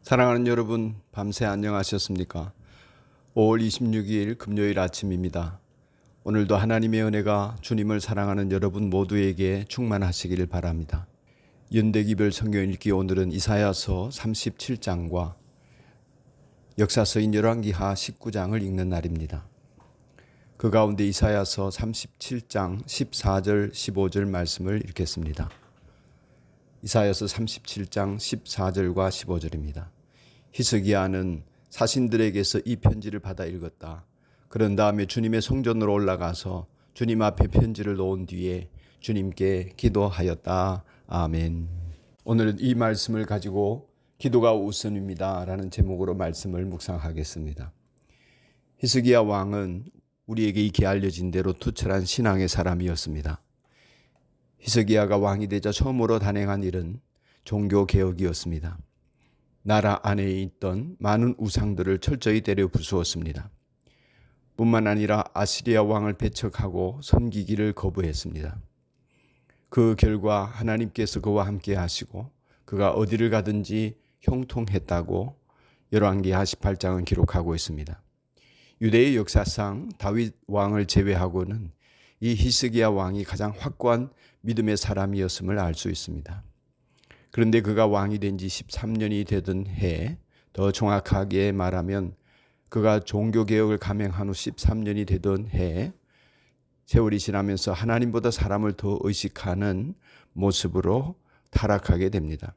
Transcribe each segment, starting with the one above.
사랑하는 여러분, 밤새 안녕하셨습니까? 5월 26일 금요일 아침입니다. 오늘도 하나님의 은혜가 주님을 사랑하는 여러분 모두에게 충만하시길 바랍니다. 연대기별 성경 읽기 오늘은 이사야서 37장과 역사서인 열왕기하 19장을 읽는 날입니다. 그 가운데 이사야서 37장 14절 15절 말씀을 읽겠습니다. 이사야서 37장 14절과 15절입니다. 히스기야는 사신들에게서 이 편지를 받아 읽었다. 그런 다음에 주님의 성전으로 올라가서 주님 앞에 편지를 놓은 뒤에 주님께 기도하였다. 아멘. 오늘은 이 말씀을 가지고 기도가 우선입니다 라는 제목으로 말씀을 묵상하겠습니다. 히스기야 왕은 우리에게 익히 알려진 대로 투철한 신앙의 사람이었습니다. 히스기야가 왕이 되자 처음으로 단행한 일은 종교개혁이었습니다. 나라 안에 있던 많은 우상들을 철저히 때려 부수었습니다. 뿐만 아니라 아시리아 왕을 배척하고 섬기기를 거부했습니다. 그 결과 하나님께서 그와 함께 하시고 그가 어디를 가든지 형통했다고 열왕기하 18장은 기록하고 있습니다. 유대의 역사상 다윗 왕을 제외하고는 이 히스기야 왕이 가장 확고한 믿음의 사람이었음을 알 수 있습니다. 그런데 그가 왕이 된 지 13년이 되던 해에, 더 정확하게 말하면 그가 종교개혁을 감행한 후 13년이 되던 해에 세월이 지나면서 하나님보다 사람을 더 의식하는 모습으로 타락하게 됩니다.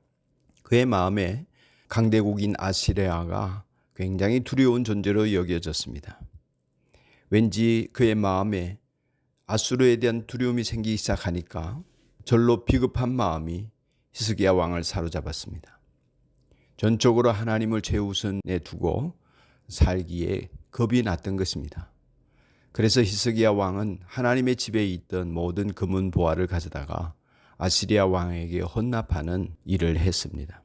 그의 마음에 강대국인 아시리아가 굉장히 두려운 존재로 여겨졌습니다. 왠지 그의 마음에 아수르에 대한 두려움이 생기기 시작하니까 절로 비겁한 마음이 히스기야 왕을 사로잡았습니다. 전적으로 하나님을 최우선에 두고 살기에 겁이 났던 것입니다. 그래서 히스기야 왕은 하나님의 집에 있던 모든 금은 보화를 가져다가 아시리아 왕에게 헌납하는 일을 했습니다.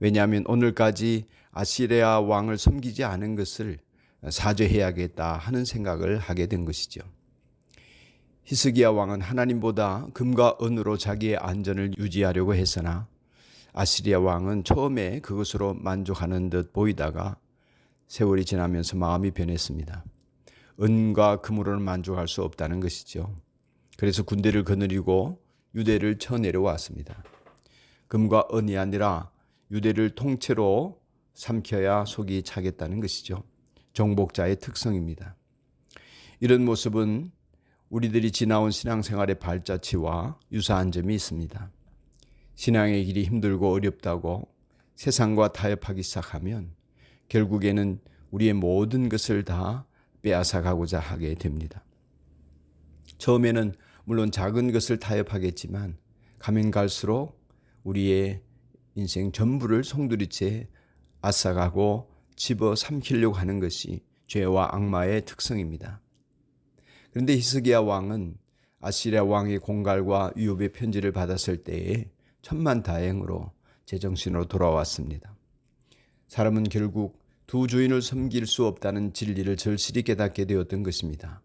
왜냐하면 오늘까지 아시리아 왕을 섬기지 않은 것을 사죄해야겠다 하는 생각을 하게 된 것이죠. 히스기야 왕은 하나님보다 금과 은으로 자기의 안전을 유지하려고 했으나 아시리아 왕은 처음에 그것으로 만족하는 듯 보이다가 세월이 지나면서 마음이 변했습니다. 은과 금으로는 만족할 수 없다는 것이죠. 그래서 군대를 거느리고 유대를 쳐내려왔습니다. 금과 은이 아니라 유대를 통째로 삼켜야 속이 차겠다는 것이죠. 정복자의 특성입니다. 이런 모습은 우리들이 지나온 신앙생활의 발자취와 유사한 점이 있습니다. 신앙의 길이 힘들고 어렵다고 세상과 타협하기 시작하면 결국에는 우리의 모든 것을 다 빼앗아가고자 하게 됩니다. 처음에는 물론 작은 것을 타협하겠지만 가면 갈수록 우리의 인생 전부를 송두리째 앗아가고 집어 삼키려고 하는 것이 죄와 악마의 특성입니다. 그런데 히스기야 왕은 아시리아 왕의 공갈과 위협의 편지를 받았을 때에 천만다행으로 제정신으로 돌아왔습니다. 사람은 결국 두 주인을 섬길 수 없다는 진리를 절실히 깨닫게 되었던 것입니다.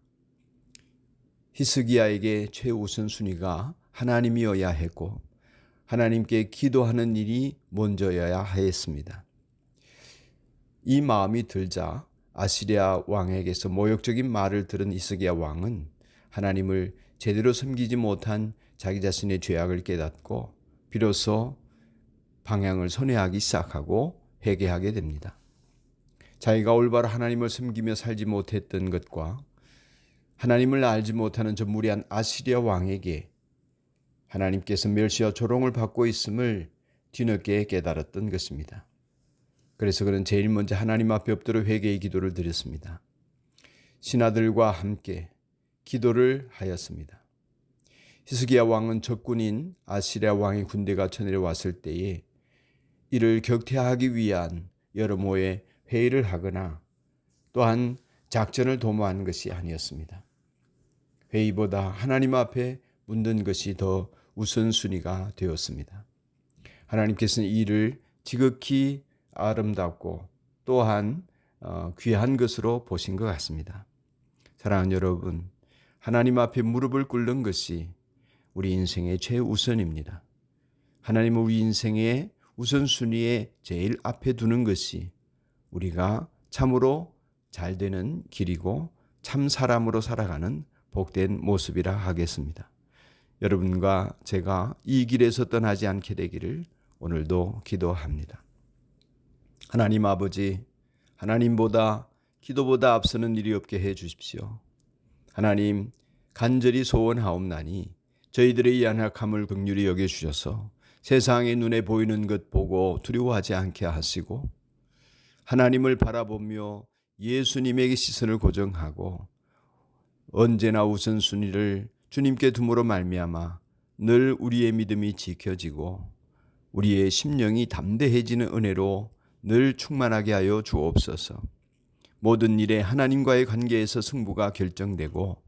히스기야에게 최우선 순위가 하나님이어야 했고 하나님께 기도하는 일이 먼저여야 했습니다. 이 마음이 들자 아시리아 왕에게서 모욕적인 말을 들은 히스기야 왕은 하나님을 제대로 섬기지 못한 자기 자신의 죄악을 깨닫고 비로소 방향을 선회하기 시작하고 회개하게 됩니다. 자기가 올바로 하나님을 섬기며 살지 못했던 것과 하나님을 알지 못하는 저 무리한 아시리아 왕에게 하나님께서 멸시와 조롱을 받고 있음을 뒤늦게 깨달았던 것입니다. 그래서 그는 제일 먼저 하나님 앞에 엎드려 회개의 기도를 드렸습니다. 신하들과 함께 기도를 하였습니다. 히스기야 왕은 적군인 아시리아 왕의 군대가 쳐내려왔을 때에 이를 격퇴하기 위한 여러모의 회의를 하거나 또한 작전을 도모한 것이 아니었습니다. 회의보다 하나님 앞에 묻는 것이 더 우선순위가 되었습니다. 하나님께서는 이 일을 지극히 아름답고 또한 귀한 것으로 보신 것 같습니다. 사랑하는 여러분, 하나님 앞에 무릎을 꿇는 것이 우리 인생의 최우선입니다. 하나님은 우리 인생의 우선순위에 제일 앞에 두는 것이 우리가 참으로 잘 되는 길이고 참 사람으로 살아가는 복된 모습이라 하겠습니다. 여러분과 제가 이 길에서 떠나지 않게 되기를 오늘도 기도합니다. 하나님 아버지, 하나님보다 기도보다 앞서는 일이 없게 해 주십시오. 하나님, 간절히 소원하옵나니 저희들의 연약함을 긍휼히 여겨주셔서 세상의 눈에 보이는 것 보고 두려워하지 않게 하시고 하나님을 바라보며 예수님에게 시선을 고정하고 언제나 우선순위를 주님께 둠으로 말미암아 늘 우리의 믿음이 지켜지고 우리의 심령이 담대해지는 은혜로 늘 충만하게 하여 주옵소서. 모든 일에 하나님과의 관계에서 승부가 결정되고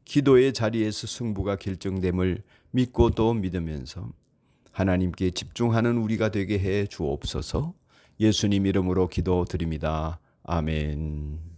기도의 자리에서 승부가 결정됨을 믿고 또 믿으면서 하나님께 집중하는 우리가 되게 해 주옵소서. 예수님 이름으로 기도드립니다. 아멘.